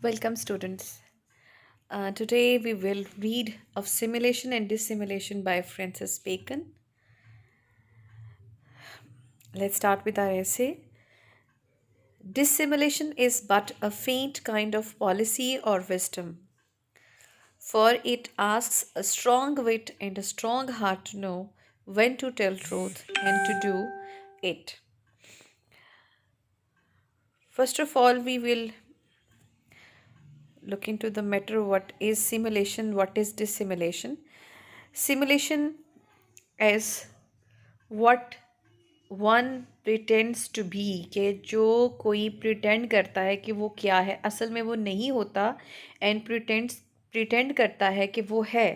Welcome, students. Today we will read of Simulation and Dissimulation by Francis Bacon. Let's start with our essay. Dissimulation is but a faint kind of policy or wisdom, for it asks a strong wit and a strong heart to know when to tell truth and to do it. First of all, we will look into the matter what is simulation, what is dissimulation. Simulation is what one pretends to be कि जो कोई pretend करता है कि वो क्या है असल में वो नहीं होता एंड प्रिटेंड करता है कि वो है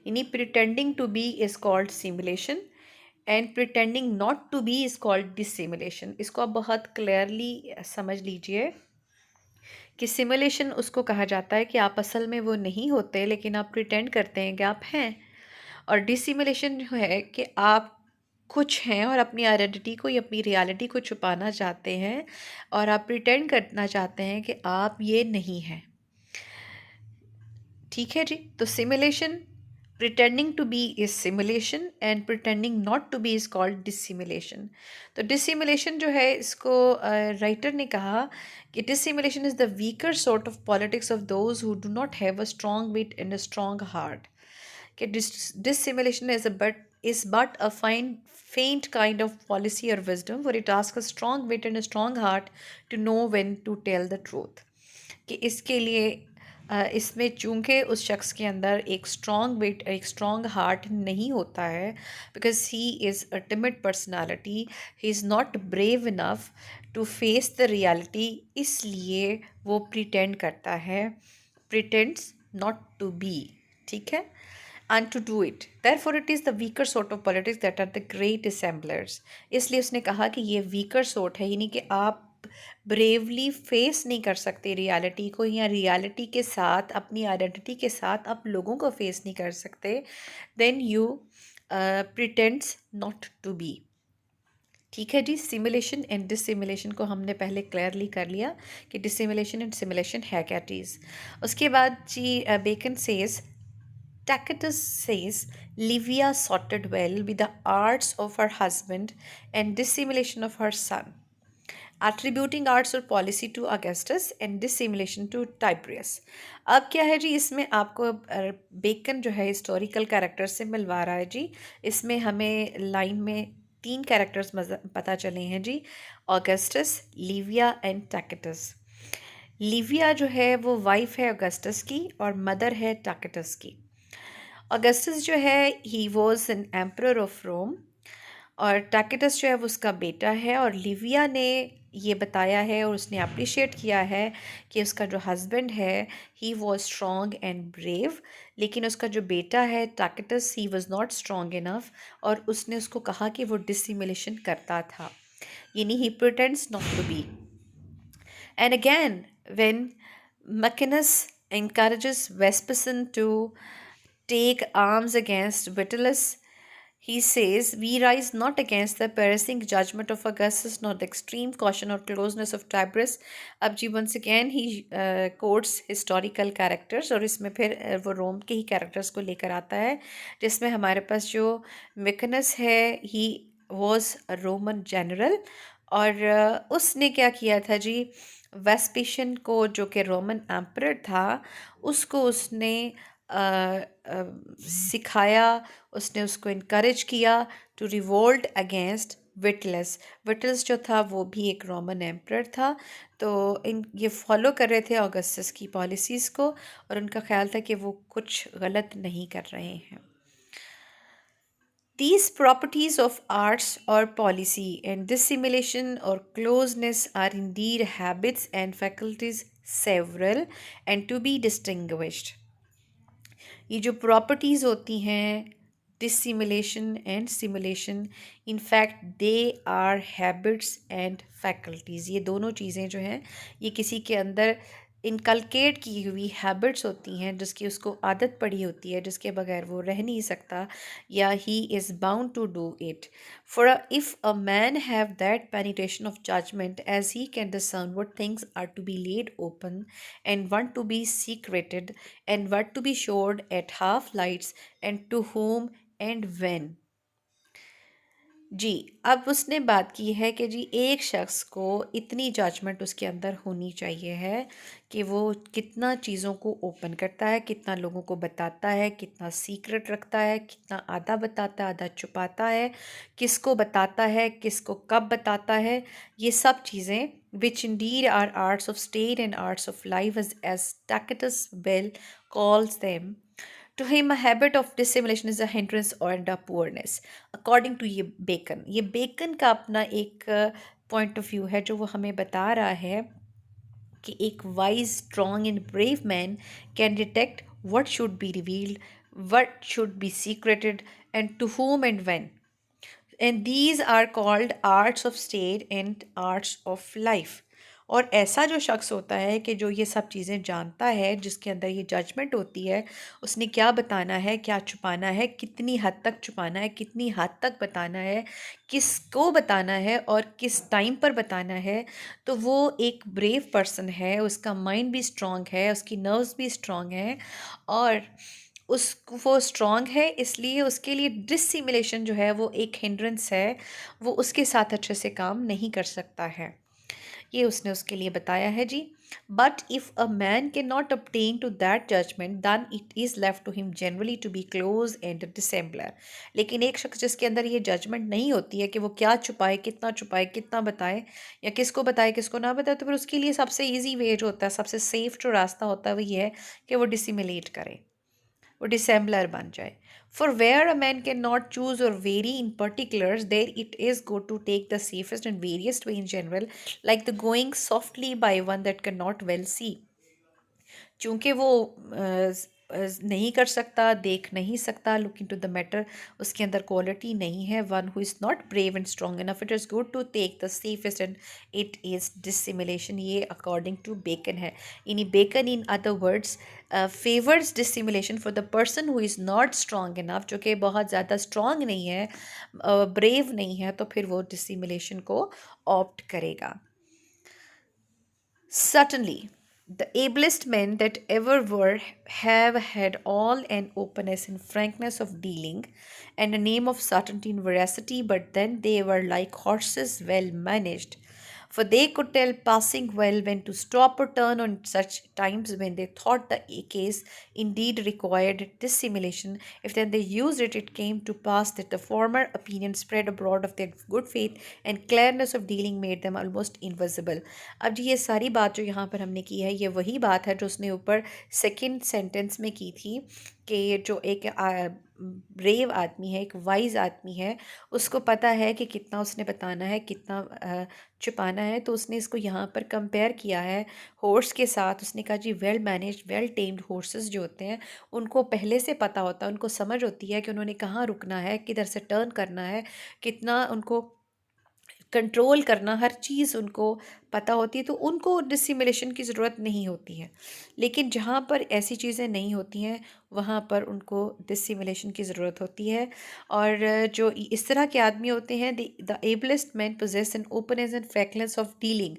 यानी pretending to be is called simulation and pretending not to be is called dissimulation. इसको आप बहुत क्लियरली समझ लीजिए कि सिमुलेशन उसको कहा जाता है कि आप असल में वो नहीं होते लेकिन आप प्रिटेंड करते हैं कि आप हैं, और डिसिमुलेशन जो है कि आप कुछ हैं और अपनी आइडेंटिटी को या अपनी रियलिटी को छुपाना चाहते हैं और आप प्रिटेंड करना चाहते हैं कि आप ये नहीं हैं। ठीक है जी। तो simulation, pretending to be is simulation and pretending not to be is called dissimulation. तो डिसिमुलेशन जो है इसको राइटर ने कहा कि dissimulation is the weaker sort of politics of those who do not have a strong wit and a strong heart. कि dissimulation is but a faint kind of policy or wisdom, for it asks a strong wit and a strong heart to know when to tell the truth। कि इसके लिए इसमें चूंकि उस शख्स के अंदर एक स्ट्रॉन्ग विट, एक स्ट्रॉन्ग हार्ट नहीं होता है, because he is a timid personality, he is not brave enough to face the reality, इसलिए वो प्रिटेंड करता है, प्रिटेंड्स नॉट टू बी। ठीक है, and to do it, therefore it is the weaker sort of politics that are the great dissemblers। इसलिए उसने कहा कि ये weaker sort है, यानी कि आप ब्रेवली फेस नहीं कर सकते रियलिटी को, या रियलिटी के साथ अपनी आइडेंटिटी के साथ आप लोगों को फेस नहीं कर सकते, then you pretends not to be. ठीक है जी। सिमुलेशन एंड डिसिमुलेशन को हमने पहले क्लियरली कर लिया कि डिसिमुलेशन एंड सिमुलेशन है क्या चीज़। उसके बाद जी Bacon says, Tacitus says Livia sorted well with the arts of her husband and dissimulation of her son, attributing arts or policy to Augustus and dissimulation to Tiberius। अब क्या है जी, इसमें आपको बेकन जो है हिस्टोरिकल कैरेक्टर से मिलवा रहा है जी। इसमें हमें लाइन में 3 कैरेक्टर्स पता चले हैं जी, ऑगस्टस, लिविया एंड टैकेटस। लिविया जो है वो वाइफ है ऑगस्टस की और मदर है टैकेटस की। ऑगस्टस जो है he was an emperor of Rome, और टैकेटस जो है वो उसका बेटा है। और लिविया ने ये बताया है और उसने अप्रिशिएट किया है कि उसका जो हस्बैंड है he was strong and brave, लेकिन उसका जो बेटा है Tacitus he was not strong enough, और उसने उसको कहा कि वो डिसिमुलेशन करता था, यानी he pretends not to be. And again when Macinus encourages Vespasian to take arms against Vitellius, he says, "We rise not against the perishing judgment of Augustus, nor the extreme caution or closeness of Tiberius." अब जी once again he quotes historical characters, और इसमें फिर वो रोम के ही characters को लेकर आता है, जिसमें हमारे पास जो मिकनस है he was a Roman general, और उसने क्या किया था जी, वेस्पिशियन को जो कि रोमन एम्परर था उसको उसने सिखाया, उसने उसको इनकरेज किया टू रिवोल्ट अगेंस्ट विटलस। विटलस जो था वो भी एक रोमन एम्परर था, तो ये फॉलो कर रहे थे ऑगस्टस की पॉलिसीज़ को, और उनका ख्याल था कि वो कुछ गलत नहीं कर रहे हैं। These properties of arts or policy and dissimulation or closeness are indeed habits and faculties several and to be distinguished। ये जो प्रॉपर्टीज़ होती हैं dissimulation and simulation, in fact they are habits and faculties. ये दोनों चीज़ें जो हैं ये किसी के अंदर इनकलकेट की हुई हैबिट्स होती हैं, जिसकी उसको आदत पड़ी होती है, जिसके बगैर वो रह नहीं सकता, या he is bound to do it. For if a man have that penetration of judgement as he can discern what things are to be laid open and what to be secreted and what to be showed at half lights and to whom and when. जी, अब उसने बात की है कि जी एक शख्स को इतनी जजमेंट उसके अंदर होनी चाहिए है कि वो कितना चीज़ों को ओपन करता है, कितना लोगों को बताता है, कितना सीक्रेट रखता है, कितना आधा बताता है, आधा छुपाता है, किसको बताता है, किसको कब बताता है, ये सब चीज़ें which indeed are arts of state and arts of life as Tacitus Bell calls them. To him, a habit of dissimulation is a hindrance and a poorness. According to ये बेकन, ये बेकन का अपना एक point of view है जो वो हमें बता रहा है कि एक wise strong and brave man can detect what should be revealed, what should be secreted, and to whom and when. And these are called arts of state and arts of life. और ऐसा जो शख्स होता है कि जो ये सब चीज़ें जानता है, जिसके अंदर ये जजमेंट होती है, उसने क्या बताना है, क्या छुपाना है, कितनी हद तक छुपाना है, कितनी हद तक बताना है, किसको बताना है और किस टाइम पर बताना है, तो वो एक ब्रेव पर्सन है, उसका माइंड भी स्ट्रॉन्ग है, उसकी नर्व्स भी स्ट्रॉन्ग हैं, और उस वो स्ट्रॉन्ग है, इसलिए उसके लिए डिसिमुलेशन जो है वो एक हिंड्रेंस है, वो उसके साथ अच्छे से काम नहीं कर सकता है. ये उसने उसके लिए बताया है जी. But if a man can not obtain to that judgement then it is left to him generally to be close and dissembler. लेकिन एक शख्स जिसके अंदर ये जजमेंट नहीं होती है कि वो क्या छुपाए, कितना बताए, या किसको बताए, किसको ना बताए, तो फिर उसके लिए सबसे ईजी वे जो होता है, सबसे सेफ जो रास्ता होता है, वो ये है कि वो डिसिमुलेट करे, वो डिसेम्बलर बन जाए. For where a man cannot choose or vary in particulars, there it is good to take the safest and various way in general, like the going softly by one that cannot well see. चूँकि वो नहीं कर सकता, देख नहीं सकता, look into the matter, उसके अंदर क्वालिटी नहीं है, one who is not brave and strong enough, it is good to take the safest and it is dissimulation. ये अकॉर्डिंग टू बेकन है. यानी Bacon in other words favours dissimulation for the person who is not strong enough, जो कि बहुत ज़्यादा strong नहीं है, brave नहीं है, तो फिर वो डिसिमुलेशन को ऑप्ट करेगा. Certainly, the ablest men that ever were have had all an openness and frankness of dealing, and a name of certainty and veracity, but then they were like horses well managed. For they could tell passing well when to stop or turn on such times when they thought the case indeed required dissimulation. If then they used it, it came to pass that the former opinion spread abroad of their good faith and clearness of dealing made them almost invisible. अब जी ये सारी बात जो यहाँ पर हमने की है, ये वही बात है जो उसने ऊपर सेकंड सेंटेंस में की थी कि जो एक ब्रेव आदमी है, एक वाइज आदमी है, उसको पता है कि कितना उसने बताना है, कितना छुपाना है, तो उसने इसको यहाँ पर कंपेयर किया है हॉर्स के साथ. उसने कहा जी well managed, well tamed horses जो होते हैं, उनको पहले से पता होता है, उनको समझ होती है कि उन्होंने कहाँ रुकना है, किधर से टर्न करना है, कितना उनको कंट्रोल करना, हर चीज़ उनको पता होती है, तो उनको डिसिमुलेशन की ज़रूरत नहीं होती है. लेकिन जहाँ पर ऐसी चीज़ें नहीं होती हैं, वहाँ पर उनको डिसिमुलेशन की ज़रूरत होती है. और जो इस तरह के आदमी होते हैं, the ablest man possesses an openness and frankness of dealing,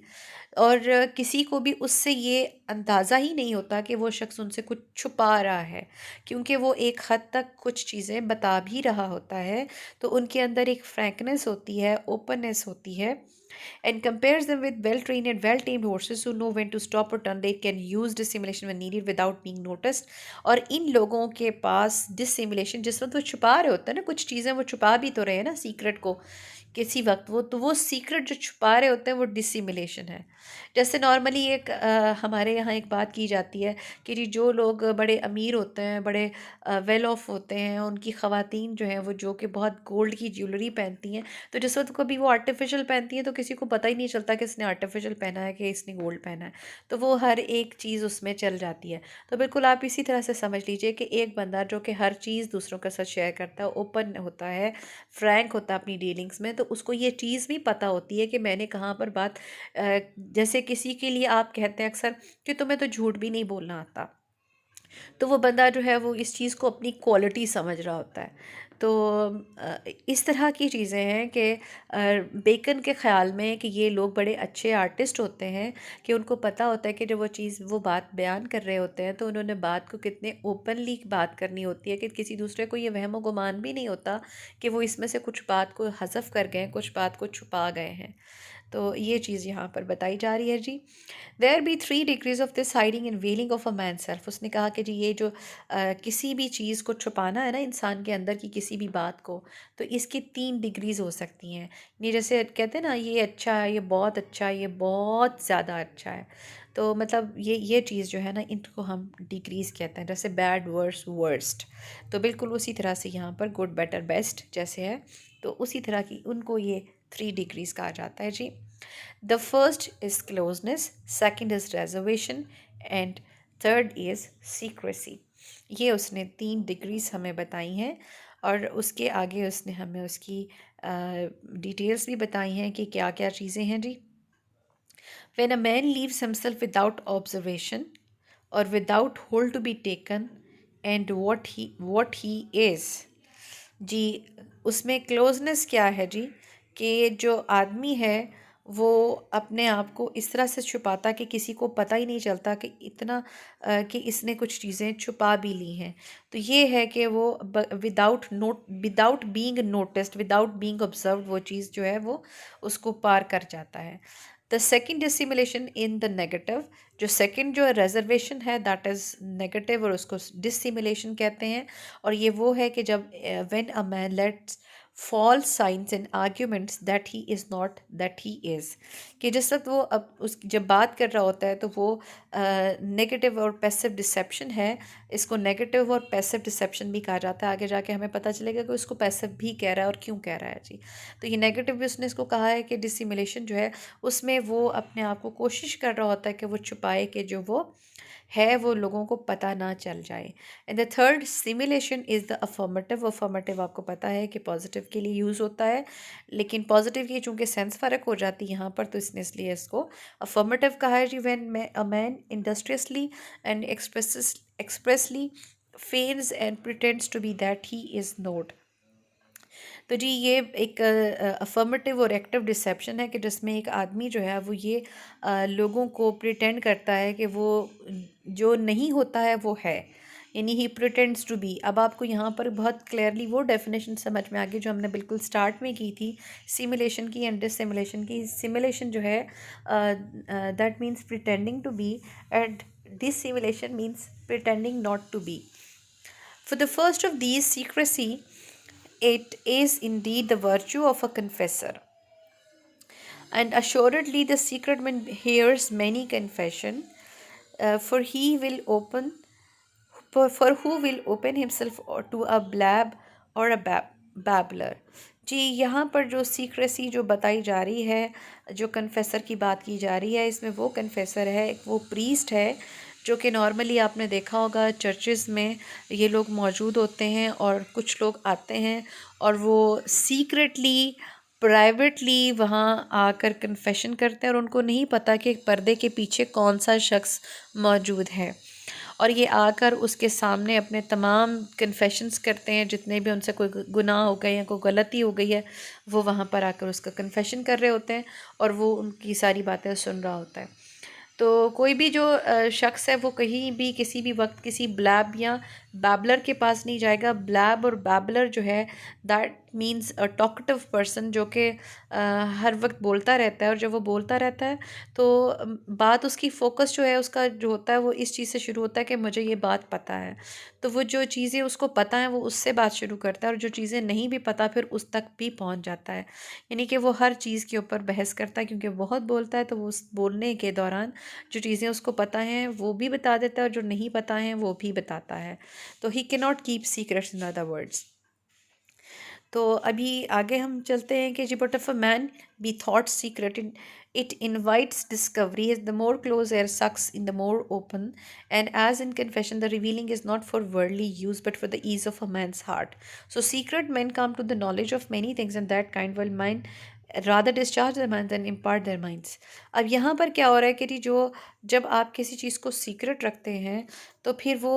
और किसी को भी उससे ये अंदाज़ा ही नहीं होता कि वो शख्स उनसे कुछ छुपा रहा है, क्योंकि वो एक हद तक कुछ चीज़ें बता भी रहा होता है, तो उनके अंदर एक फ्रैंकनेस होती है, ओपननेस होती है. And compares them with well-trained and well-tamed horses who know when to stop or turn. They can use dissimulation when needed without being noticed. और इन लोगों के पास डिसिमुलेशन, जिस वक्त वो छुपा रहे होते हैं ना कुछ चीज़ें, वो छुपा भी तो रहे हैं ना सीक्रेट को किसी वक्त, वो सीक्रेट जो छुपा रहे होते हैं वो डिसिमुलेशन है. जैसे नॉर्मली एक हमारे यहाँ एक बात की जाती है कि जी जो लोग बड़े अमीर होते हैं, बड़े वेल ऑफ होते हैं, उनकी ख़वातीन जो हैं वो जो कि बहुत गोल्ड की ज्वेलरी पहनती हैं, तो जिस वक्त कभी वो आर्टिफिशियल पहनती हैं तो किसी को पता ही नहीं चलता कि इसने आर्टिफिशियल पहना है कि इसने गोल्ड पहना है, तो वो हर एक चीज़ उसमें चल जाती है. तो बिल्कुल आप इसी तरह से समझ लीजिए कि एक बंदा जो कि हर चीज़ दूसरों के साथ शेयर करता है, ओपन होता है, फ्रैंक होता है अपनी डीलिंग्स में, तो उसको ये चीज़ भी पता होती है कि मैंने कहाँ पर बात जैसे किसी के लिए आप कहते हैं अक्सर कि तुम्हें तो झूठ भी नहीं बोलना आता, तो वो बंदा जो है वो इस चीज़ को अपनी क्वालिटी समझ रहा होता है। तो इस तरह की चीज़ें हैं कि बेकन के ख़्याल में कि ये लोग बड़े अच्छे आर्टिस्ट होते हैं कि उनको पता होता है कि जब वो चीज़ वो बात बयान कर रहे होते हैं तो उन्होंने बात को कितने ओपनली बात करनी होती है कि किसी दूसरे को ये वहम गुमान भी नहीं होता कि वो इसमें से कुछ बात को हज़फ कर गए, कुछ बात को छुपा गए हैं। तो ये चीज़ यहाँ पर बताई जा रही है जी। There be 3 degrees of this hiding and veiling of a man self. उसने कहा कि जी ये जो किसी भी चीज़ को छुपाना है ना इंसान के अंदर की किसी भी बात को, तो इसकी 3 डिग्रीज हो सकती हैं। ये जैसे कहते हैं ना, ये अच्छा है, ये बहुत अच्छा है, ये बहुत ज़्यादा अच्छा है। तो मतलब ये चीज़ जो है ना, इनको हम डिग्रीज कहते हैं, जैसे बैड वर्स वर्स्ट। तो बिल्कुल उसी तरह से यहाँ पर गुड बेटर बेस्ट जैसे है, तो उसी तरह की उनको ये 3 डिग्रीज कहा जाता है जी। The first is closeness, second is reservation, and third is secrecy. ये उसने 3 डिग्रीज हमें बताई हैं, और उसके आगे उसने हमें उसकी डिटेल्स भी बताई हैं कि क्या क्या चीज़ें हैं जी। When a man leaves himself without observation or without hold to be taken, and what he is जी, उसमें क्लोजनेस क्या है जी, कि जो आदमी है वो अपने आप को इस तरह से छुपाता कि किसी को पता ही नहीं चलता कि इतना कि इसने कुछ चीज़ें छुपा भी ली हैं। तो ये है कि वो without being noticed, without being observed, वो चीज़ जो है वो उसको पार कर जाता है। The second dissimulation in the negative, जो सेकेंड जो रेजर्वेशन है दैट इज़ नेगेटिव, और उसको डिसिमुलेशन कहते हैं। और ये वो है कि जब when a man lets falls signs and arguments that he is not that he is, कि जिस वक्त वो अब उस जब बात कर रहा होता है तो वो नेगेटिव और पैसिव डिसेप्शन है। इसको नेगेटिव और पैसिव डिसेप्शन भी कहा जाता है। आगे जाके हमें पता चलेगा कि उसको पैसिव भी कह रहा है और क्यों कह रहा है जी। तो ये नेगेटिव भी उसने इसको कहा है कि डिसिमुलेशन जो है उसमें वो अपने आप को कोशिश कर रहा होता है कि वो छुपाए कि जो वो है वो लोगों को पता ना चल जाए। And the third simulation is the affirmative. Affirmative आपको पता है कि पॉजिटिव के लिए यूज़ होता है, लेकिन पॉजिटिव की चूँकि सेंस फ़र्क हो जाती है यहाँ पर, तो इसलिए इसको अफर्मेटिव कहा है जी। When a man industriously and expressly feigns and pretends to be that he is not। तो जी ये एक अफर्मेटिव और एक्टिव डिसेप्शन है कि जिसमें एक आदमी जो है वो ये लोगों को प्रिटेंड करता है कि वो जो नहीं होता है वो है, यानी ही प्रिटेंड्स टू बी। अब आपको यहाँ पर बहुत क्लियरली वो डेफिनेशन समझ में आ गई जो हमने बिल्कुल स्टार्ट में की थी सिमुलेशन की एंड डिसिमुलेशन की। सिमुलेशन जो है that means pretending to be, and dissimulation means pretending not to be. For the first of these, secrecy, it is indeed the virtue of a confessor. And assuredly, the secret man hears many confession, for he will open, for who will open himself to a blab or a babbler। जी यहाँ पर जो secrecy जो बताई जा रही है, जो confessor की बात की जा रही है, इसमें वो कन्फेसर है, एक वो प्रीस्ट है जो कि नॉर्मली आपने देखा होगा चर्चेस में ये लोग मौजूद होते हैं, और कुछ लोग आते हैं और वो सीक्रेटली प्राइवेटली वहाँ आकर कन्फेशन करते हैं, और उनको नहीं पता कि पर्दे के पीछे कौन सा शख्स मौजूद है। और ये आकर उसके सामने अपने तमाम कन्फेशंस करते हैं, जितने भी उनसे कोई गुनाह हो गए या कोई गलती हो गई है वो वहाँ पर आकर उसका कन्फेशन कर रहे होते हैं, और वो उनकी सारी बातें सुन रहा होता है। तो कोई भी जो शख्स है वो कहीं भी किसी भी वक्त किसी ब्लैब या बैबलर के पास नहीं जाएगा। ब्लैब और बैबलर जो है that means a talkative person, जो कि हर वक्त बोलता रहता है, और जब वो बोलता रहता है तो बात उसकी फोकस जो है उसका जो होता है वो इस चीज़ से शुरू होता है कि मुझे ये बात पता है। तो वो जो चीज़ें उसको पता है वो उससे बात शुरू करता है, और जो चीज़ें नहीं भी पता फिर उस तक भी पहुंच जाता है। यानी कि वो हर चीज़ के ऊपर बहस करता है, क्योंकि बहुत बोलता है तो वो उस बोलने के दौरान जो चीज़ें उसको पता हैं वो भी बता देता है, और जो नहीं पता हैं वो भी बताता है। तो he can not keep secrets in other words. तो अभी आगे हम चलते हैं कि but of a man be thought secret it invites discovery is the more close air sucks in the more open and as in confession the revealing is not for worldly use but for the ease of a man's heart so secret men come to the knowledge of many things and that kind will mind rather discharge their minds than impart their minds. अब यहाँ पर क्या हो रहा है कि जो जब आप किसी चीज़ को सीक्रेट रखते हैं तो फिर वो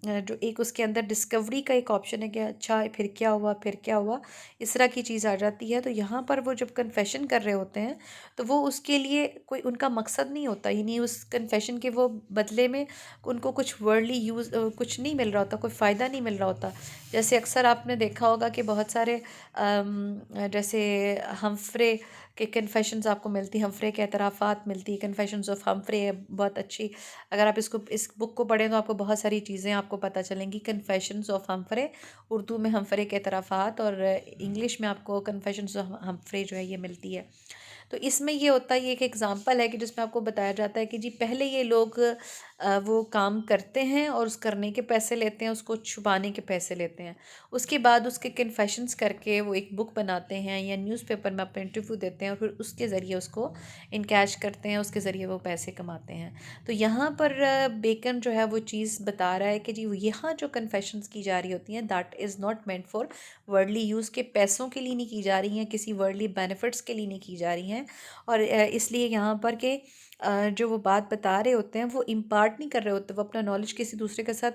जो एक उसके अंदर डिस्कवरी का एक ऑप्शन है कि अच्छा फिर क्या हुआ फिर क्या हुआ, इस तरह की चीज़ आ जाती है। तो यहाँ पर वो जब कन्फेशन कर रहे होते हैं तो वो उसके लिए कोई उनका मकसद नहीं होता, यानी उस कन्फेशन के वो बदले में उनको कुछ वर्ल्डली यूज़ कुछ नहीं मिल रहा होता, कोई फ़ायदा नहीं मिल रहा होता। जैसे अक्सर आपने देखा होगा कि बहुत सारे जैसे हम्फ्रे के कन्फेशंस आपको मिलती, हम्फ्रे के एतराफ़ात मिलती, कन्फेशंस ऑफ हम्फ्रे है बहुत अच्छी। अगर आप इस बुक को पढ़ें तो आपको बहुत सारी चीज़ें आपको पता चलेंगी। कन्फेशंस ऑफ हम्फ्रे, उर्दू में हम्फ्रे के एतराफ़ात, और इंग्लिश में आपको कन्फेशंस ऑफ हम्फ्रे जो है ये मिलती है। तो इसमें ये होता है, ये एक एग्जांपल है कि जिसमें आपको बताया जाता है कि जी पहले ये लोग वो काम करते हैं और उस करने के पैसे लेते हैं, उसको छुपाने के पैसे लेते हैं। उसके बाद उसके कन्फेशंस करके वो एक बुक बनाते हैं या न्यूज़पेपर में अपना इंटरव्यू देते हैं और फिर उसके ज़रिए उसको इनकैश करते हैं, उसके ज़रिए वो पैसे कमाते हैं। तो यहाँ पर बेकन जो है वो चीज़ बता रहा है कि जी यहाँ जो कन्फेशंस की जा रही होती हैं that is not meant for worldly use, के पैसों के लिए नहीं की जा रही हैं, किसी वर्ल्डली बेनिफिट्स के लिए नहीं की जा रही हैं। और इसलिए यहाँ पर के जो वो बात बता रहे होते हैं वो इम्पार्ट नहीं कर रहे होते, वो अपना नॉलेज किसी दूसरे के साथ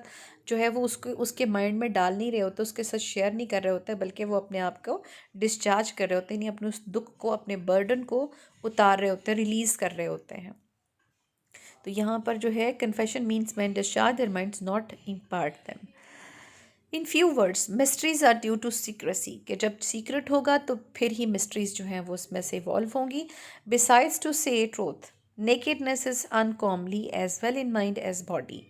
जो है वो उसको उसके माइंड में डाल नहीं रहे होते, उसके साथ शेयर नहीं कर रहे होते, बल्कि वो अपने आप को डिस्चार्ज कर रहे होते हैं, नहीं अपने उस दुख को, अपने बर्डन को उतार रहे होते हैं, रिलीज़ कर रहे होते हैं। तो यहाँ पर जो है confession means man discharge their minds not impart them. In few words mysteries are due to secrecy, कि जब सीक्रेट होगा तो फिर ही मिस्ट्रीज जो हैं वो उसमें से इवॉल्व होंगी। Besides to say truth nakedness is uncommonly as well in mind as body,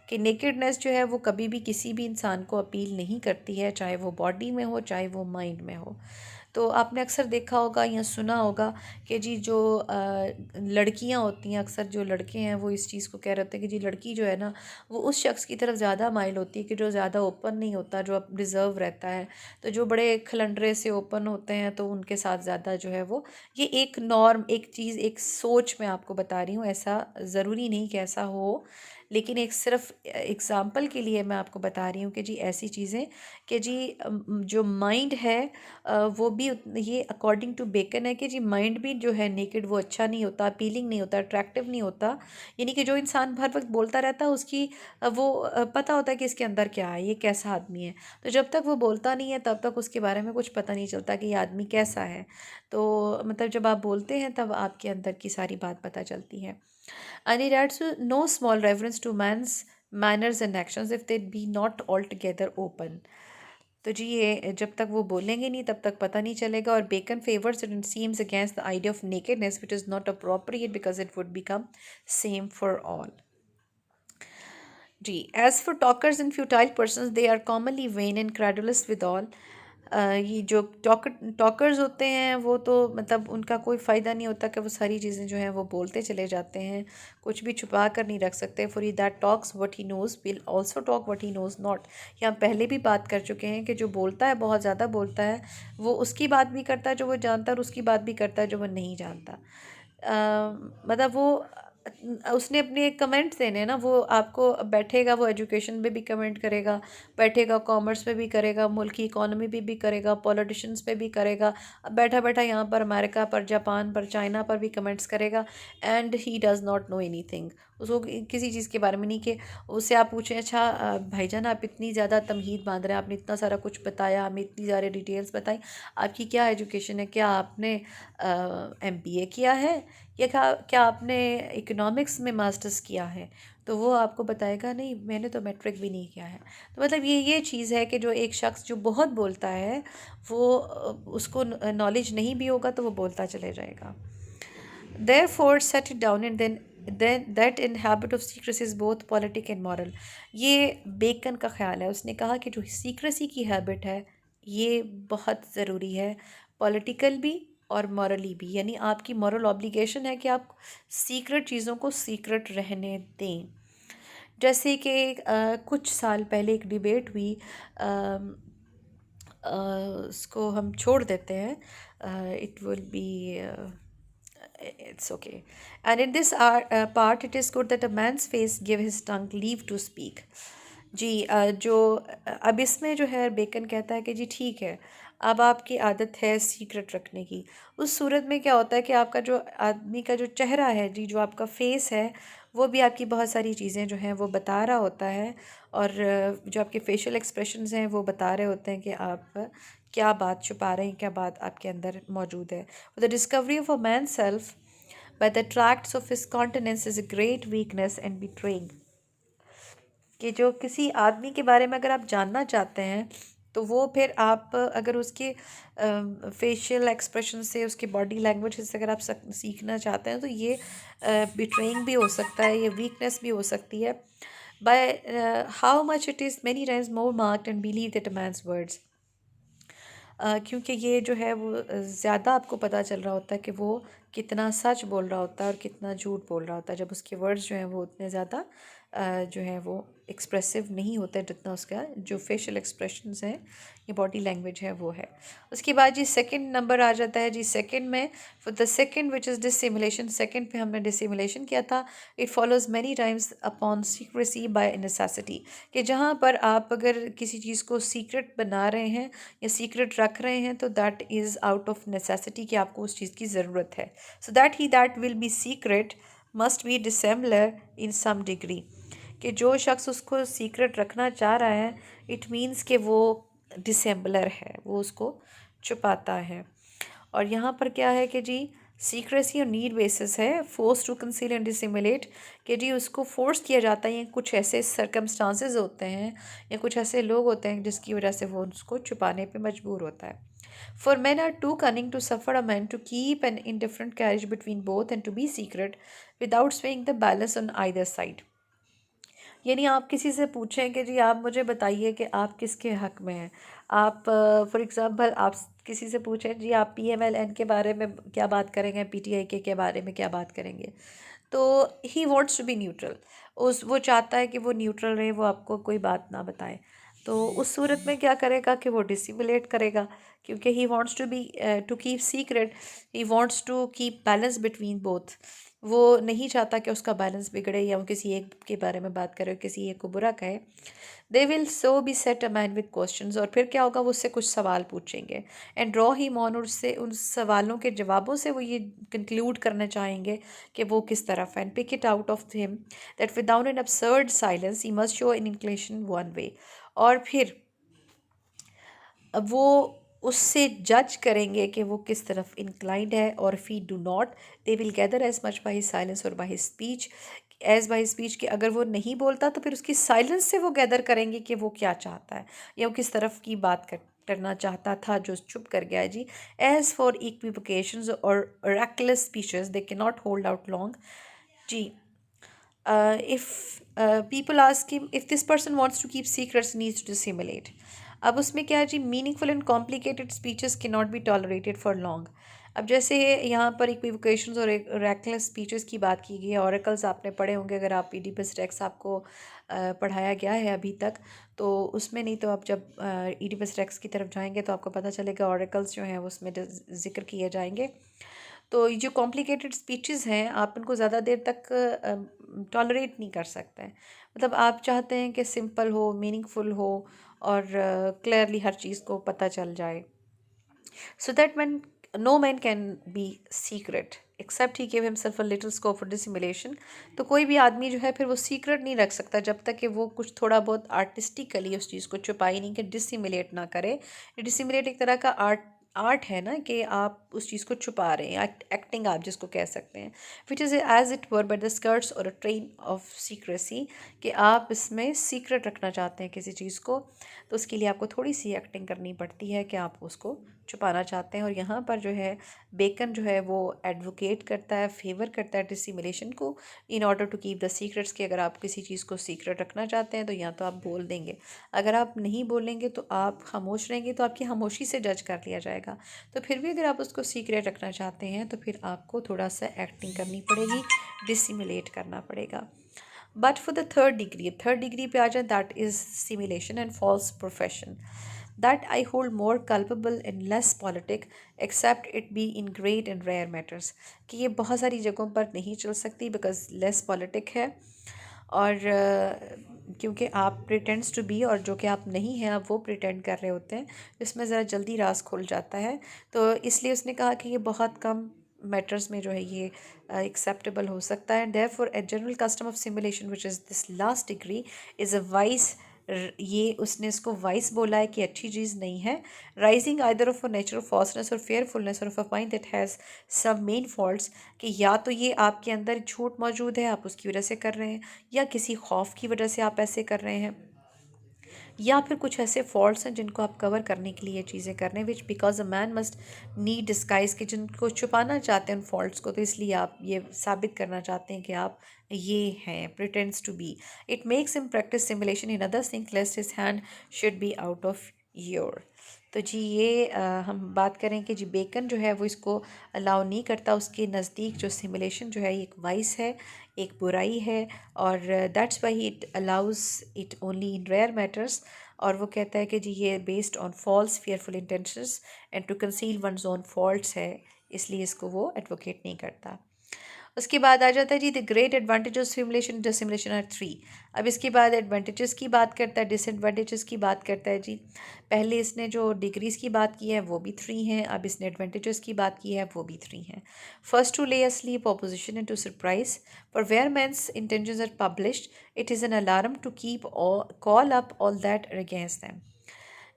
कि नेकेडनेस जो है वो कभी भी किसी भी इंसान को अपील नहीं करती है, चाहे वो बॉडी में हो चाहे वो माइंड में हो। तो आपने अक्सर देखा होगा या सुना होगा कि जी जो लड़कियां होती हैं, अक्सर जो लड़के हैं वो इस चीज़ को कह रहे होते हैं कि जी लड़की जो है ना वो उस शख्स की तरफ ज़्यादा माइल होती है कि जो ज़्यादा ओपन नहीं होता, जो अब रिज़र्व रहता है। तो जो बड़े खलंडरे से ओपन होते हैं तो उनके साथ ज़्यादा जो है वो, ये एक नॉर्म, एक चीज़, एक सोच मैं आपको बता रही हूँ, ऐसा ज़रूरी नहीं कि ऐसा हो, लेकिन एक सिर्फ एग्ज़ाम्पल के लिए मैं आपको बता रही हूँ कि जी ऐसी चीज़ें कि जी जो माइंड है वो भी ये अकॉर्डिंग टू बेकन है कि जी माइंड भी जो है नेकेड वो अच्छा नहीं होता, अपीलिंग नहीं होता, अट्रैक्टिव नहीं होता। यानी कि जो इंसान हर वक्त बोलता रहता है उसकी वो पता होता है कि इसके अंदर क्या है, ये कैसा आदमी है। तो जब तक वो बोलता नहीं है तब तक उसके बारे में कुछ पता नहीं चलता कि ये आदमी कैसा है। तो मतलब जब आप बोलते हैं तब आपके अंदर की सारी बात पता चलती है। And it adds to no small reference to man's manners and actions if they be not altogether open. तो जी ये जब तक वो बोलेंगे नहीं तब तक पता नहीं चलेगा। और Bacon favours it and seems against the idea of nakedness which is not appropriate because it would become same for all. जी as for talkers and futile person they are commonly vain and credulous with all. ये जो talkers होते हैं वो तो मतलब उनका कोई फ़ायदा नहीं होता कि वो सारी चीज़ें जो हैं वो बोलते चले जाते हैं, कुछ भी छुपा कर नहीं रख सकते। For he that talks what he knows will also talk what he knows not. ये हम पहले भी बात कर चुके हैं कि जो बोलता है बहुत ज़्यादा बोलता है, वो उसकी बात भी करता है जो वो जानता है और उसकी बात भी करता है जो वो नहीं जानता। मतलब वो उसने अपने कमेंट्स देने हैं ना, वो आपको बैठेगा, वो एजुकेशन पे भी कमेंट करेगा, बैठेगा कॉमर्स पे भी करेगा, मुल्क की इकोनॉमी पे भी करेगा, पॉलिटिशियंस पे भी करेगा, अब बैठा बैठा यहाँ पर अमेरिका पर, जापान पर, चाइना पर भी कमेंट्स करेगा। And he does not know anything, उसको किसी चीज़ के बारे में नहीं कि उससे आप पूछें अच्छा भाईजान आप इतनी ज़्यादा तमहीद बांध रहे हैं, आपने इतना सारा कुछ बताया, हमें इतनी सारी डिटेल्स बताई, आपकी क्या एजुकेशन है, क्या आपने एमबीए किया है, या क्या आपने इकोनॉमिक्स में मास्टर्स किया है? तो वो आपको बताएगा नहीं मैंने तो मैट्रिक भी नहीं किया है। तो मतलब ये चीज़ है कि जो एक शख्स जो बहुत बोलता है वो उसको नॉलेज नहीं भी होगा तो वो बोलता चले जाएगा। Therefore set it down and then that in habit of secrecy is both politic and moral। ये बेकन का ख्याल है, उसने कहा कि जो सीक्रेसी की हैबिट है ये बहुत ज़रूरी है, पॉलिटिकल भी और मॉरली भी, यानी आपकी मॉरल ऑब्लिगेशन है कि आप सीक्रेट चीज़ों को सीक्रेट रहने दें। जैसे कि कुछ साल पहले एक डिबेट हुई उसको हम छोड़ देते हैं, it will B it's okay. And in this part, it is good that a man's face give his tongue leave to speak. जी अब इसमें जो है बेकन कहता है कि जी ठीक है, अब आपकी आदत है सीक्रेट रखने की। उस सूरत में क्या होता है कि आपका जो आदमी का जो चेहरा है जी, जो आपका फेस है, वो भी आपकी बहुत सारी चीज़ें जो हैं वो बता रहा होता है। और जो आपके फेशियल एक्सप्रेशंस हैं वो बता रहे होते हैं कि आप क्या बात छुपा रहे हैं, क्या बात आपके अंदर मौजूद है। The discovery of a man self by the tracts of his countenance is a great weakness and betraying। कि जो किसी आदमी के बारे में अगर आप जानना चाहते हैं तो वो फिर आप अगर उसके फेशियल एक्सप्रेशन से, उसके बॉडी लैंग्वेज से अगर आप सीखना चाहते हैं तो ये बिट्रेइंग भी हो सकता है, ये वीकनेस भी हो सकती है। By how much it is many times more marked and believe that a man's words. क्योंकि ये जो है वो ज़्यादा आपको पता चल रहा होता है कि वो कितना सच बोल रहा होता है और कितना झूठ बोल रहा होता है, जब उसके वर्ड्स जो हैं वो उतने ज़्यादा जो है वो एक्सप्रेसिव नहीं होते जितना उसका जो फेशियल एक्सप्रेशंस हैं, ये बॉडी लैंग्वेज है वो है। उसके बाद जी सेकंड नंबर आ जाता है जी सेकंड में, for the second which is dissimulation. Second पे हमने डिसिमुलेशन किया था। It follows many times upon secrecy by necessity. कि जहाँ पर आप अगर किसी चीज़ को सीक्रेट बना रहे हैं या सीक्रेट रख रहे हैं तो that is out of necessity, कि आपको उस चीज़ की ज़रूरत है। So that will be secret must be dissembler in some degree. कि जो शख्स उसको सीक्रेट रखना चाह रहा है, इट मीन्स कि वो डिसेम्बलर है, वो उसको छुपाता है। और यहाँ पर क्या है कि जी सीक्रेसी और नीड बेसिस है, फोर्स टू कंसील एंड डिसिमुलेट। कि जी उसको फोर्स किया जाता है, या कुछ ऐसे सरकमस्टांसेस होते हैं या कुछ ऐसे लोग होते हैं जिसकी वजह से वो उसको छुपाने पे मजबूर होता है। For men are too cunning to suffer a man to keep an indifferent carriage between both and to be secret without swaying the balance on either side। यानी आप किसी से पूछें कि जी आप मुझे बताइए कि आप किसके हक़ में हैं। आप फॉर एग्ज़ाम्पल आप किसी से पूछें जी आप PMLN के बारे में क्या बात करेंगे, PTI के बारे में क्या बात करेंगे, तो he wants to be neutral. वो चाहता है कि वो न्यूट्रल रहे, वो आपको कोई बात ना बताए। तो उस सूरत में क्या करेगा कि वो डिसिमुलेट करेगा, क्योंकि he wants to keep secret, he wants to keep balance between both. वो नहीं चाहता कि उसका बैलेंस बिगड़े या वो किसी एक के बारे में बात करे, किसी एक को बुरा कहे। They will so be set a man with questions. और फिर क्या होगा, वो उससे कुछ सवाल पूछेंगे एंड ड्रॉ ही ऑन, उससे उन सवालों के जवाबों से वो ये कंक्लूड करना चाहेंगे कि वो किस तरफ है। And pick it out of him that without an absurd silence he must show in inclination one way. और फिर अब वो उससे जज करेंगे कि वो किस तरफ इंक्लाइंड है। और if he do not, they will gather as much by silence और by speech, as by speech. कि अगर वो नहीं बोलता तो फिर उसकी साइलेंस से वो गैदर करेंगे कि वो क्या चाहता है या वो किस तरफ की बात करना चाहता था जो चुप कर गया है जी। एज फॉर इक्विवोकेशंस और reckless speeches they can not hold out long जी। If people ask him if this person wants to keep secrets, needs to dissimulate। अब उसमें क्या है जी, मीनिंगफुल एंड कॉम्प्लिकेटेड स्पीचेस के not be tolerated for long. अब जैसे यहाँ पर इक्विवोकेशंस और रैकलेस स्पीचेस की बात की गई है। ऑरेकल्स आपने पढ़े होंगे, अगर आप ईडिपस रेक्स आपको पढ़ाया गया है अभी तक, तो उसमें नहीं तो आप जब ईडिपस रेक्स की तरफ जाएंगे तो आपको पता चलेगा ऑरेकल्स जो हैं उसमें जिक्र किए जाएंगे। तो ये जो कॉम्प्लिकेटेड स्पीचेस हैं आप इनको ज़्यादा देर तक टॉलरेट नहीं कर सकते हैं। मतलब आप चाहते हैं कि सिंपल हो, मीनिंगफुल हो और क्लियरली हर चीज़ को पता चल जाए। So that man no man can be secret except he give himself a little scope for dissimulation. तो कोई भी आदमी जो है फिर वो सीक्रेट नहीं रख सकता जब तक कि वो कुछ थोड़ा बहुत आर्टिस्टिकली उस चीज़ को छुपाई नहीं, कि डिसिमुलेट ना करे। डिसिमुलेट एक तरह का आर्ट है ना, कि आप उस चीज़ को छुपा रहे हैं, एक्टिंग आप जिसको कह सकते हैं। Which is as it were by the skirts और अ ट्रेन ऑफ सीक्रेसी। कि आप इसमें सीक्रेट रखना चाहते हैं किसी चीज़ को, तो उसके लिए आपको थोड़ी सी एक्टिंग करनी पड़ती है कि आप उसको छुपाना चाहते हैं। और यहाँ पर जो है बेकन जो है वो एडवोकेट करता है, फेवर करता है डिसिमुलेशन को, in order to keep the secrets. कि अगर आप किसी चीज़ को सीक्रेट रखना चाहते हैं तो या तो आप बोल देंगे, अगर आप नहीं बोलेंगे तो आप खामोश रहेंगे तो आपकी खामोशी से जज कर लिया जाएगा। तो फिर भी अगर आप उसको सीक्रेट रखना चाहते हैं तो फिर आपको थोड़ा सा एक्टिंग करनी पड़ेगी, डिसिमुलेट करना पड़ेगा। But for the third degree पे आ जाए, that is simulation and false profession. That I hold more culpable and less politic except it be in great and rare matters, कि ये बहुत सारी जगहों पर नहीं चल सकती बिकॉज लेस पॉलिटिक है, और क्योंकि आप प्रिटेंड्स टू बी और जो कि आप नहीं हैं आप वो प्रिटेंड कर रहे होते हैं, इसमें ज़रा जल्दी राज खुल जाता है। तो इसलिए उसने कहा कि ये बहुत कम मैटर्स में जो है ये एक्सेप्टेबल हो सकता है। Therefore a general custom of simulation which is this last degree is a vice, ये उसने इसको वाइस बोला है कि अच्छी चीज़ नहीं है। Rising either of a natural falseness और फेयरफुलनेस और of a mind that has some main faults, कि या तो ये आपके अंदर झूठ मौजूद है आप उसकी वजह से कर रहे हैं, या किसी खौफ की वजह से आप ऐसे कर रहे हैं, या फिर कुछ ऐसे फॉल्ट्स हैं जिनको आप कवर करने के लिए ये चीज़ें कर रहे हैं, which because a man must need disguise, के जिनको छुपाना चाहते हैं उन फॉल्ट्स को, तो इसलिए आप ये साबित करना चाहते हैं कि आप ये हैं, pretends to be. It makes him practise simulation in others think lest his hand should be out of your. तो जी ये हम बात करें कि जी बेकन जो है वो इसको अलाउ नहीं करता, उसके नज़दीक जो सिमुलेशन जो है ये एक वाइस है, एक बुराई है, और that's why it allows it only in rare matters. और वो कहता है कि जी ये based on false fearful intentions and to conceal one's own faults है, इसलिए इसको वो एडवोकेट नहीं करता। उसके बाद आ जाता है जी the great advantage of simulation dissimulation are three. अब इसके बाद एडवांटेजेस की बात करता है, डिसएडवांटेजेस की बात करता है जी। पहले इसने जो डिग्रीज़ की बात की है वो भी थ्री हैं, अब इसने एडवांटेजेस की बात की है वो भी थ्री हैं। फर्स्ट, टू ले asleep opposition and to surprise, for where men's intentions are published it is an alarm to keep all, call up all that are against them।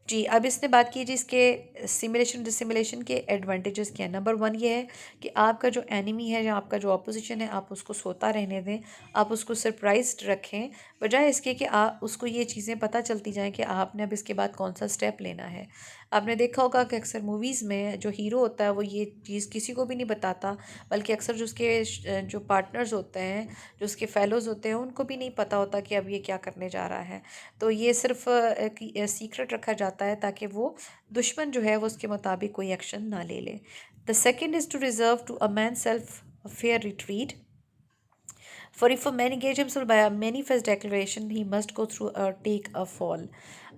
जी अब इसने बात की जी इसके सिमुलेशन डिसिमुलेशन के एडवांटेजेस क्या हैं। नंबर वन ये है कि आपका जो एनिमी है या आपका जो ऑपोजिशन है आप उसको सोता रहने दें, आप उसको सरप्राइज्ड रखें, बजाय इसके कि आप उसको ये चीज़ें पता चलती जाएं कि आपने अब इसके बाद कौन सा स्टेप लेना है। आपने देखा होगा कि अक्सर मूवीज़ में जो हीरो होता है वो ये चीज़ किसी को भी नहीं बताता, बल्कि अक्सर जो उसके जो पार्टनर्स होते हैं, जो उसके फेलोज़ होते हैं, उनको भी नहीं पता होता कि अब ये क्या करने जा रहा है। तो ये सिर्फ सीक्रेट रखा जाता है ताकि वो दुश्मन जो है वो उसके मुताबिक कोई एक्शन ना ले ले। The second is to reserve to a man self fair retreat, for if a man engage himself by a manifest declaration he must go through or take a fall।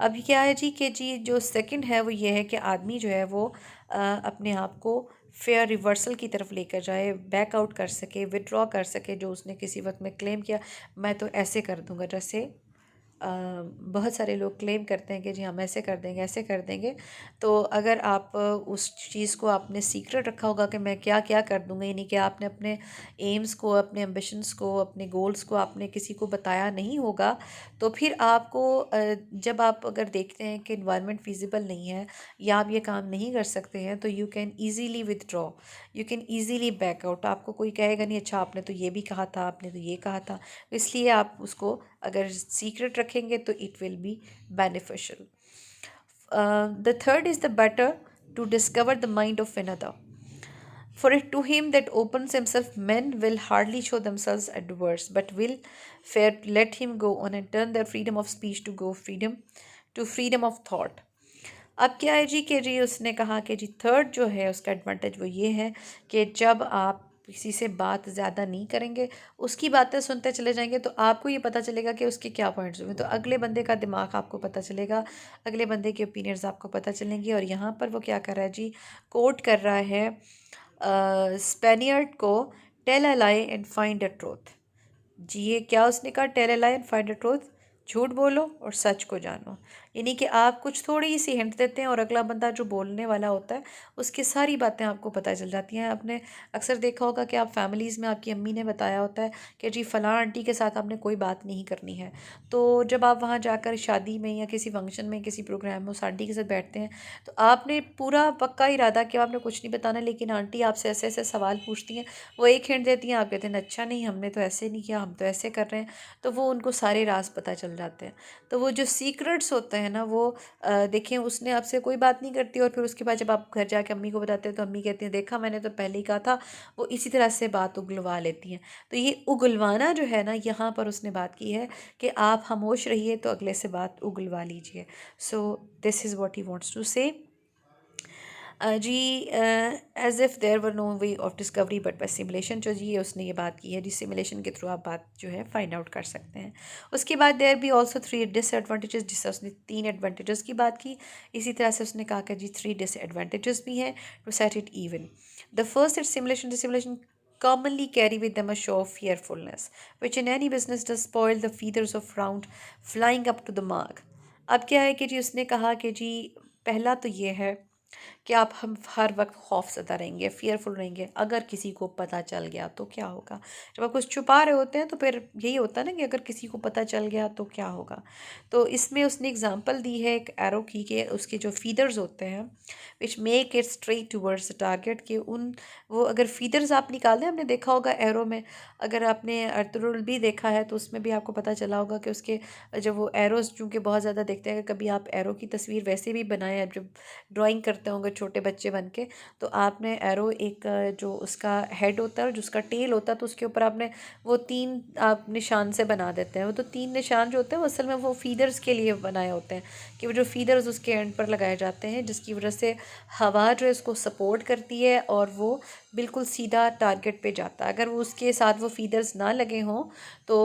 अब क्या है जी कि जी जो सेकंड है वो ये है कि आदमी जो है वो अपने आप को फेयर रिवर्सल की तरफ लेकर जाए, बैक आउट कर सके, विड्रॉ कर सके जो उसने किसी वक्त में क्लेम किया, मैं तो ऐसे कर दूंगा। जैसे बहुत सारे लोग क्लेम करते हैं कि जी हम ऐसे कर देंगे ऐसे कर देंगे। तो अगर आप उस चीज़ को आपने सीक्रेट रखा होगा कि मैं क्या क्या कर दूंगा, यानी कि आपने अपने एम्स को, अपने एम्बिशंस को, अपने गोल्स को आपने किसी को बताया नहीं होगा, तो फिर आपको जब आप अगर देखते हैं कि इन्वायरमेंट फिजिबल नहीं है या आप ये काम नहीं कर सकते हैं, तो you can easily withdraw, you can easily back out. आपको कोई कहेगा नहीं अच्छा आपने तो ये भी कहा था, आपने तो ये कहा था, इसलिए आप उसको अगर सीक्रेट रखेंगे तो it will be beneficial. The third is the better to discover the mind of another, for it to him that opens himself men will hardly show themselves adverse but will fair let him go on and turn their freedom of speech to go freedom to freedom of thought। अब क्या है जी कि जी उसने कहा कि जी third जो है उसका एडवांटेज वो ये है कि जब आप किसी से बात ज़्यादा नहीं करेंगे, उसकी बातें सुनते चले जाएंगे, तो आपको ये पता चलेगा कि उसके क्या पॉइंट्स हुए, तो अगले बंदे का दिमाग आपको पता चलेगा, अगले बंदे के ओपिनियंस आपको पता चलेंगी। और यहाँ पर वो क्या कर रहा है जी, कोट कर रहा है स्पेनियर्ड को, tell a lie and find a truth. जी ये क्या उसने कहा, tell a lie and find a truth, झूठ बोलो और सच को जानो। यानी कि आप कुछ थोड़ी सी हिंट देते हैं और अगला बंदा जो बोलने वाला होता है उसकी सारी बातें आपको पता चल जाती हैं। आपने अक्सर देखा होगा कि आप फैमिलीज़ में आपकी अम्मी ने बताया होता है कि जी फ़लाँ आंटी के साथ आपने कोई बात नहीं करनी है, तो जब आप वहाँ जाकर शादी में या किसी फंक्शन में किसी प्रोग्राम में उस आंटी के साथ बैठते हैं, तो आपने पूरा पक्का इरादा कि आपने कुछ नहीं बताना, लेकिन आंटी आपसे ऐसे ऐसे सवाल पूछती हैं, वो एक हिंट देती हैं, आप कहते हैं अच्छा नहीं हमने तो ऐसे नहीं किया, हम तो ऐसे कर रहे हैं, तो वो उनको सारे राज पता चल जाते हैं। तो वो जो सीक्रेट्स होते हैं ना वो देखें उसने आपसे कोई बात नहीं करती, और फिर उसके बाद जब आप घर जाके अम्मी को बताते हैं तो अम्मी कहती हैं देखा मैंने तो पहले ही कहा था, वो इसी तरह से बात उगलवा लेती हैं। तो ये उगलवाना जो है ना यहाँ पर उसने बात की है कि आप खामोश रहिए तो अगले से बात उगलवा लीजिए। So this is what he wants to say. जी, as if there were no way of discovery but by simulation, जो जी उसने ये बात की है, जी सिमुलेशन के थ्रू आप बात जो है फाइंड आउट कर सकते हैं। उसके बाद देयर बी ऑल्सो 3 डिसएडवांटेजेस, जिससे उसने 3 एडवांटेजेस की बात की। इसी तरह से उसने कहा कि जी 3 डिसएडवांटेजेस भी हैं, to set it even. The first is simulation. Dissimulation commonly carry with them a show of fearfulness, which in any business does spoil the feathers of round flying up to the mark. अब क्या है कि जी उसने कहा कि जी पहला तो ये है कि आप हम हर वक्त खौफज़दा रहेंगे, फ़ियरफुल रहेंगे। अगर किसी को पता चल गया तो क्या होगा? जब आप कुछ छुपा रहे होते हैं तो फिर यही होता है ना कि अगर किसी को पता चल गया तो क्या होगा? तो इसमें उसने एग्ज़ाम्पल दी है एक एरो की, कि उसके जो फ़ीदर्स होते हैं which make it straight towards the target, के उन वो अगर फ़ीदर्स आप निकाल दें, आपने देखा होगा एरो में, अगर आपने अर्तुगरुल भी देखा है तो उसमें भी आपको पता चला होगा कि उसके जब वो एरोज़ चूँकि बहुत ज़्यादा देखते हैं, कभी आप एरो की तस्वीर वैसे भी बनाएं, आप जब ड्राइंग करते होंगे छोटे बच्चे बन के, तो आपने एरो एक जो उसका हेड होता है और जो उसका टेल होता है, तो उसके ऊपर आपने वो 3 आप निशान से बना देते हैं। वो तो 3 निशान जो होते हैं वो असल में वो फीदर्स के लिए बनाए होते हैं, कि वो जो फीदर्स उसके एंड पर लगाए जाते हैं, जिसकी वजह से हवा जो है उसको सपोर्ट करती है और वो बिल्कुल सीधा टारगेट पे जाता है। अगर वो उसके साथ वो फीदर्स ना लगे हों तो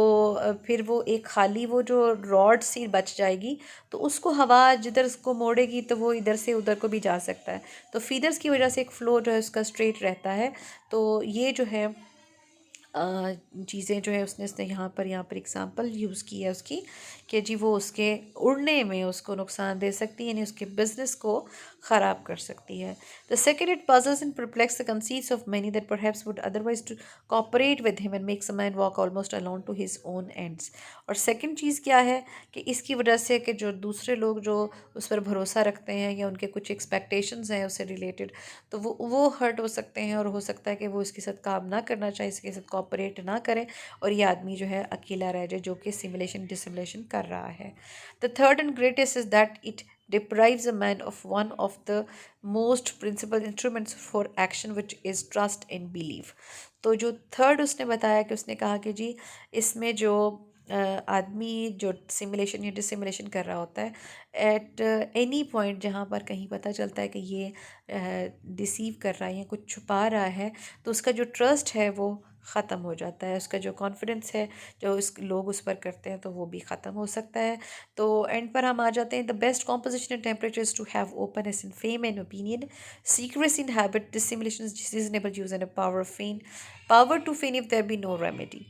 फिर वो एक खाली वो जो रॉड सी बच जाएगी, तो उसको हवा जिधर उसको मोड़ेगी तो वो इधर से उधर को भी जा सकता है। तो फीदर्स की वजह से एक फ़्लो जो है उसका स्ट्रेट रहता है। तो ये जो है चीज़ें जो है उसने उसने यहाँ पर एग्जांपल यूज़ की है उसकी, कि जी वो उसके उड़ने में उसको नुकसान दे सकती है, यानी उसके बिजनेस को ख़राब कर सकती है। The second, it puzzles and perplex the conceits of many that perhaps would otherwise to cooperate with him and makes a man walk almost alone to his own ends। और सेकंड चीज़ क्या है कि इसकी वजह से कि जो दूसरे लोग जो उस पर भरोसा रखते हैं या उनके कुछ एक्सपेक्टेशंस हैं उससे रिलेटेड, तो वो हर्ट हो सकते हैं, और हो सकता है कि वो इसके साथ काम ना करना चाहे, इसके साथ कॉपरेट ना करें, और ये आदमी जो है अकेला रह जाए, जो कि सिमुलेशन डिसिमुलेशन कर रहा है। The third and greatest is that it deprives a man of one of the most principal instruments for action, which is trust and belief। तो जो थर्ड उसने बताया कि उसने कहा कि जी इसमें जो आदमी जो सिमुलेशन या डिसिमुलेशन कर रहा होता है, एट एनी पॉइंट जहाँ पर कहीं पता चलता है कि ये डिसीव कर रहा है या कुछ छुपा रहा है, तो उसका जो ट्रस्ट है वो ख़त्म हो जाता है, उसका जो कॉन्फिडेंस है जो इस लोग उस पर करते हैं तो वो भी ख़त्म हो सकता है। तो एंड पर हम आ जाते हैं, the best composition and temperature to have openness in fame and opinion, secrecy in habit, dissimulation, reasonable use and power of feign, power to feign if there be no remedy.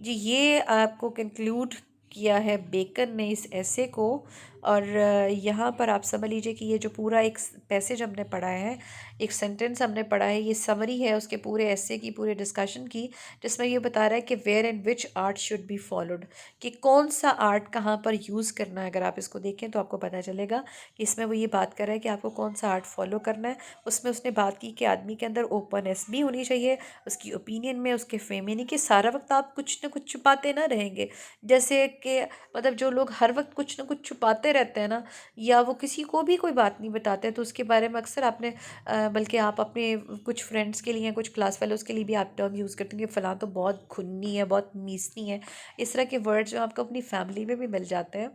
जी ये आपको conclude किया है bacon ने इस ऐसे को। और यहाँ पर आप समझ लीजिए कि ये जो पूरा एक पैसेज हमने पढ़ा है, एक सेंटेंस हमने पढ़ा है, ये समरी है उसके पूरे ऐसे की, पूरे डिस्कशन की, जिसमें ये बता रहा है कि where and which art should be followed, कि कौन सा आर्ट कहाँ पर यूज़ करना है। अगर आप इसको देखें तो आपको पता चलेगा कि इसमें वो ये बात कर रहा है कि आपको कौन सा आर्ट फॉलो करना है। उसमें उसने बात की कि आदमी के अंदर ओपननेस भी होनी चाहिए, उसकी ओपिनियन में, उसके फेम, यानी कि सारा वक्त आप कुछ ना कुछ छुपाते ना रहेंगे। जैसे कि मतलब जो लोग हर वक्त कुछ ना कुछ छुपाते रहते हैं ना, या वो किसी को भी कोई बात नहीं बताते, तो उसके बारे में अक्सर आपने बल्कि आप अपने कुछ फ्रेंड्स के लिए, कुछ क्लास फेलोज़ के लिए भी आप टर्म यूज़ करते हैं कि फ़लाँ तो बहुत खुन्नी है, बहुत मीसनी है। इस तरह के वर्ड्स जो आपको अपनी फैमिली में भी मिल जाते हैं।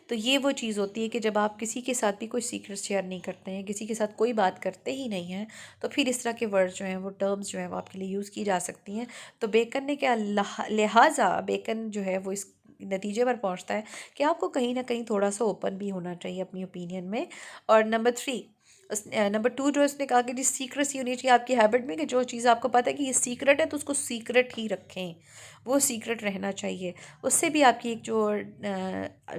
तो ये वो चीज़ होती है कि जब आप किसी के साथ भी कोई सीक्रेट शेयर नहीं करते हैं, किसी के साथ कोई बात करते ही नहीं हैं, तो फिर इस तरह के वर्ड्स जो हैं, वो टर्म्स जो हैं, वो आपके लिए यूज़ की जा सकती हैं। तो बेकन ने क्या लिहाजा बेकन जो है वो इस नतीजे पर पहुंचता है कि आपको कहीं ना कहीं थोड़ा सा ओपन भी होना चाहिए अपनी ओपिनियन में। और नंबर 2 जो उसने कहा कि जी सीक्रेसी होनी चाहिए आपकी हैबिट में, कि जो चीज़ आपको पता है कि ये सीक्रेट है तो उसको सीक्रेट ही रखें, वो सीक्रेट रहना चाहिए। उससे भी आपकी एक जो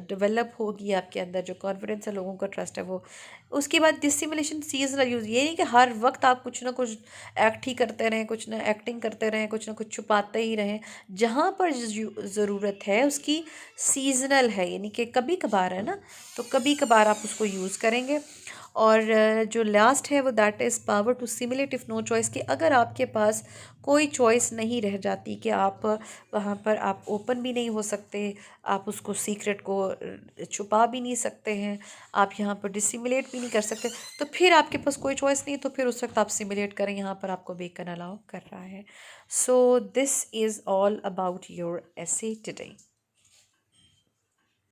डेवलप होगी आपके अंदर जो कॉन्फिडेंस है, लोगों का ट्रस्ट है वो। उसके बाद डिसिमुलेशन सीजनल यूज़, ये नहीं कि हर वक्त आप कुछ ना कुछ एक्ट ही करते रहें, कुछ ना एक्टिंग करते रहें, कुछ ना कुछ छुपाते ही रहें। जहाँ पर ज़रूरत है उसकी सीजनल है, यानी कि कभी कभार है ना, तो कभी कभार आप उसको यूज़ करेंगे। और जो लास्ट है वो that is power to simulate if no choice, कि अगर आपके पास कोई चॉइस नहीं रह जाती कि आप वहाँ पर आप ओपन भी नहीं हो सकते, आप उसको सीक्रेट को छुपा भी नहीं सकते हैं, आप यहाँ पर डिसिमुलेट भी नहीं कर सकते, तो फिर आपके पास कोई चॉइस नहीं, तो फिर उस वक्त आप सिमुलेट करें, यहाँ पर आपको बेकन अलाउ कर रहा है। सो this is all about your essay today.